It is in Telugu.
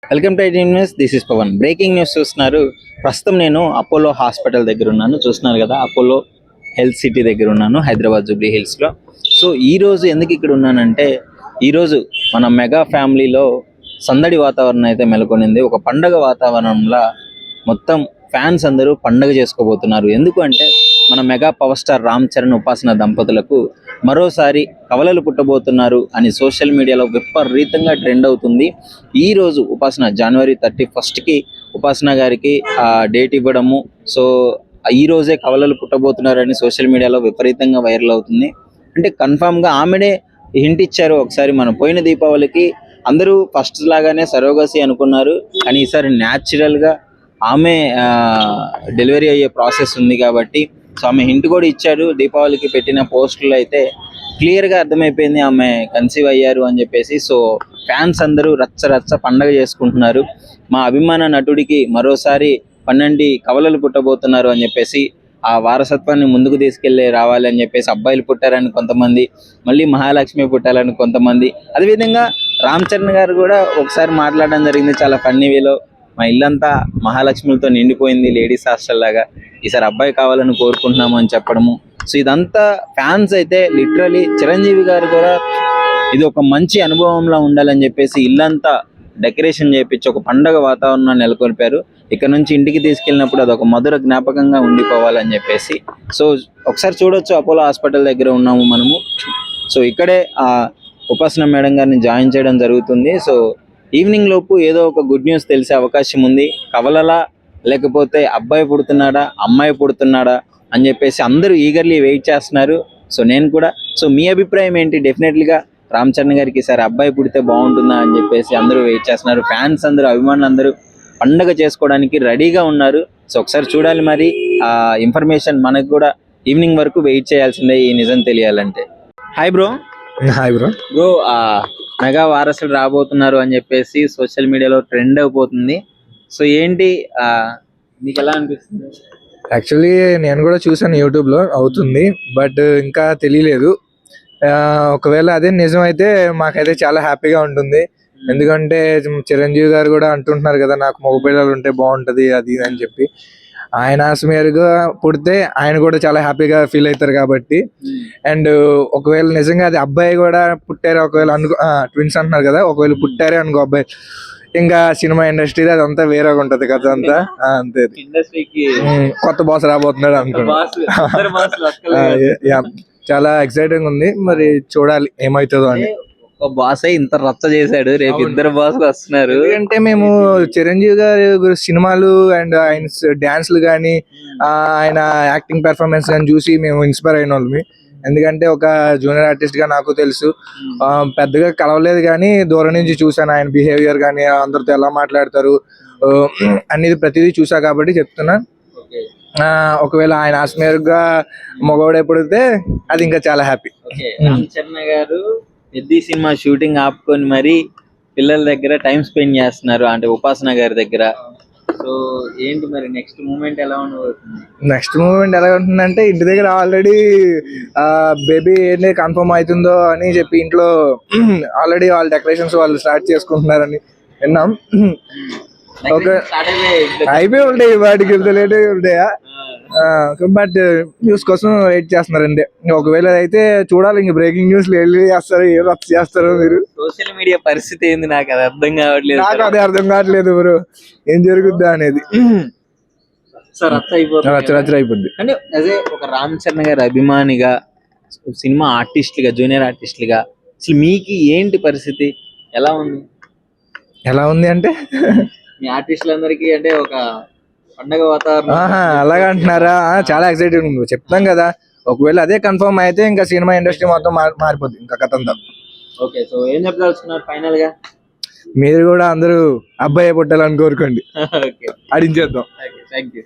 Welcome to IT news. This is Pavan. Breaking news చూస్తున్నారు. ప్రస్తుతం నేను అపోలో హాస్పిటల్ దగ్గర ఉన్నాను. చూస్తున్నారు కదా, అపోలో హెల్త్ సిటీ దగ్గర ఉన్నాను, హైదరాబాద్ జూబ్లీ హిల్స్లో. సో ఈరోజు ఎందుకు ఇక్కడ ఉన్నానంటే, ఈరోజు మన మెగా ఫ్యామిలీలో సందడి వాతావరణం అయితే నెలకొనింది. ఒక పండగ వాతావరణంలో మొత్తం ఫ్యాన్స్ అందరూ పండగ చేసుకోబోతున్నారు. ఎందుకు అంటే, మన mega power star Ram Charan ఉపాసన దంపతులకు మరోసారి కవలలు పుట్టబోతున్నారు అని సోషల్ మీడియాలో విపరీతంగా ట్రెండ్ అవుతుంది. ఈరోజు ఉపాసన జనవరి 31కి ఉపాసన గారికి డేట్ ఇవ్వడము, సో ఈ రోజే కవలలు పుట్టబోతున్నారని సోషల్ మీడియాలో విపరీతంగా వైరల్ అవుతుంది. అంటే కన్ఫామ్గా ఆమెనే హింట్ ఇచ్చారు. ఒకసారి మనం పోయిన దీపావళికి అందరూ ఫస్ట్ లాగానే సరోగసి అనుకున్నారు, కానీ ఈసారి న్యాచురల్గా ఆమె డెలివరీ అయ్యే ప్రాసెస్ ఉంది కాబట్టి సో ఆమె హింట్ కూడా ఇచ్చాడు. దీపావళికి పెట్టిన పోస్టులు అయితే క్లియర్గా అర్థమైపోయింది ఆమె కన్సీవ్ అయ్యారు అని చెప్పేసి. సో ఫ్యాన్స్ అందరూ రచ్చ రచ్చ పండగ చేసుకుంటున్నారు. మా అభిమాన నటుడికి మరోసారి 12 కవలలు పుట్టబోతున్నారు అని చెప్పేసి, ఆ వారసత్వాన్ని ముందుకు తీసుకెళ్ళి రావాలి అని చెప్పేసి అబ్బాయిలు పుట్టారని కొంతమంది, మళ్ళీ మహాలక్ష్మి పుట్టాలని కొంతమంది. అదేవిధంగా రామ్ చరణ్ గారు కూడా ఒకసారి మాట్లాడడం జరిగింది చాలా ఫన్నీ వేలో. మా ఇల్లంతా మహాలక్ష్మిలతో నిండిపోయింది, లేడీస్ హాస్టల్ లాగా, ఈసారి అబ్బాయి కావాలని కోరుకుంటున్నాము అని చెప్పడము. సో ఇదంతా ఫ్యాన్స్ అయితే లిటరలీ చిరంజీవి గారు కూడా ఇది ఒక మంచి అనుభవంలో ఉండాలని చెప్పేసి ఇల్లంతా డెకరేషన్ చేయించి ఒక పండగ వాతావరణాన్ని నెలకొల్పారు. ఇక్కడ నుంచి ఇంటికి తీసుకెళ్ళినప్పుడు అదొక మధుర జ్ఞాపకంగా ఉండిపోవాలని చెప్పేసి. సో ఒకసారి చూడొచ్చు, అపోలో హాస్పిటల్ దగ్గర ఉన్నాము మనము. సో ఇక్కడే ఉపాసన మేడం గారిని జాయిన్ చేయడం జరుగుతుంది. సో ఈవినింగ్ లోపు ఏదో ఒక గుడ్ న్యూస్ తెలిసే అవకాశం ఉంది. కవలలా లేకపోతే అబ్బాయి పుడుతున్నాడా అమ్మాయి పుడుతున్నాడా అని చెప్పేసి అందరూ ఈగర్లీ వెయిట్ చేస్తున్నారు. సో నేను కూడా, సో మీ అభిప్రాయం ఏంటి? డెఫినెట్లీగా రామ్ చరణ్ గారికి ఈసారి అబ్బాయి పుడితే బాగుంటుందా అని చెప్పేసి అందరూ వెయిట్ చేస్తున్నారు. ఫ్యాన్స్ అందరూ, అభిమానులు అందరూ పండగ చేసుకోవడానికి రెడీగా ఉన్నారు. సో ఒకసారి చూడాలి మరి. ఆ ఇన్ఫర్మేషన్ మనకు కూడా ఈవినింగ్ వరకు వెయిట్ చేయాల్సిందే ఈ నిజం తెలియాలంటే. Hi bro. Hi bro. Bro, mega వారసులు రాబోతున్నారు అని చెప్పేసి సోషల్ మీడియాలో ట్రెండ్ అయిపోతుంది. సో ఏంటి, మీకు ఎలా అనిపిస్తుంది? యాక్చువల్లీ నేను కూడా చూసాను, యూట్యూబ్లో అవుతుంది, బట్ ఇంకా తెలియలేదు. ఒకవేళ అదే నిజం అయితే మాకైతే చాలా హ్యాపీగా ఉంటుంది. ఎందుకంటే చిరంజీవి గారు కూడా అంటుంటున్నారు కదా, నాకు మగ పిల్లలు ఉంటే బాగుంటుంది అది అని చెప్పి. ఆయన ఆసమేరుగా పుడితే ఆయన కూడా చాలా హ్యాపీగా ఫీల్ అవుతారు కాబట్టి. అండ్ ఒకవేళ నిజంగా అది అబ్బాయి కూడా పుట్టారు, ఒకవేళ అనుకో ట్విన్స్ అంటున్నారు కదా, ఒకవేళ పుట్టారే అనుకో అబ్బాయి, ఇంకా సినిమా ఇండస్ట్రీ అదంతా వేరేగా ఉంటది కదా, అంతా అంతే. ఇండస్ట్రీకి కొత్త బాస్ రాబోతున్నాడు అనుకున్నా. చాలా ఎక్సైటింగ్ ఉంది, మరి చూడాలి ఏమవుతుందో అని. ఒక బాస్ ఇంత రచ్చ చేశాడు, రేపు ఇద్దరు బాసులు వస్తున్నారు. ఎందుకంటే మేము చిరంజీవి గారి సినిమాలు అండ్ ఆయన డాన్స్లు కానీ ఆయన యాక్టింగ్ పెర్ఫార్మెన్స్ కానీ చూసి మేము ఇన్స్పైర్ అయిన వాళ్ళమి. ఎందుకంటే ఒక జూనియర్ ఆర్టిస్ట్ గా నాకు తెలుసు, పెద్దగా కలవలేదు కానీ దూరం నుంచి చూసాను ఆయన బిహేవియర్ కానీ, అందరితో ఎలా మాట్లాడతారు అనేది ప్రతిదీ చూసా కాబట్టి చెప్తున్నా. ఒకవేళ ఆయన ఆస్మేరుగా మగవాడే పుడితే అది ఇంకా చాలా హ్యాపీ. రామ్ చరణ్ గారు పెద్ద సినిమా షూటింగ్ ఆపుకొని మరి పిల్లల దగ్గర టైం స్పెండ్ చేస్తున్నారు, అంటే ఉపాసన గారి దగ్గర. సో ఏంటి మరి నెక్స్ట్ మూమెంట్ ఎలా ఉండబోతుంది? నెక్స్ట్ మూమెంట్ ఎలా ఉంటుందంటే, ఇంటి దగ్గర ఆల్రెడీ బేబీ ఏంటి కన్ఫర్మ్ అవుతుందో అని చెప్పి ఇంట్లో ఆల్రెడీ వాళ్ళ డెకరేషన్స్ వాళ్ళు స్టార్ట్ చేసుకుంటున్నారని విన్నాం. ఓకే, అయిపోయి ఉంటాయి, వాటికి లేట్ ఉంటాయా, బట్ న్యూస్ కోసం వెయిట్ చేస్తున్నారండి. ఒకవేళ అయితే చూడాలి, ఇంక బ్రేకింగ్ న్యూస్ వెళ్ళి చేస్తారు, ఏం రచ్చ చేస్తారు మీరు. సోషల్ మీడియా పరిస్థితి ఏంది నాకు అది అర్థం కావట్లేదు. నాకు అదే అర్థం కావట్లేదు బ్రో, ఏం జరుగుద్దా అనేది. రచ్చ అయిపోద్ది. అంటే అదే ఒక రామ్ చరణ్ గారి అభిమానిగా, సినిమా ఆర్టిస్ట్లుగా, జూనియర్ ఆర్టిస్ట్లుగా అసలు మీకు ఏంటి పరిస్థితి, ఎలా ఉంది? ఎలా ఉంది అంటే మీ ఆర్టిస్టులందరికీ అంటే ఒక పండగ వాతావరణం అలాగా అంటున్నారా? చాలా ఎక్సైటెడ్ ఉంది, చెప్తాం కదా. ఒకవేళ అదే కన్ఫర్మ్ అయితే ఇంకా సినిమా ఇండస్ట్రీ మొత్తం మారిపోద్ది ఇంకా కథంతా. ఓకే, సో ఏం చెప్పదలుచుకున్నారు ఫైనల్ గా? మీరు కూడా అందరూ అబ్బాయి పుట్టాలని కోరుకోండి, అడిగించేద్దాం. Thank you.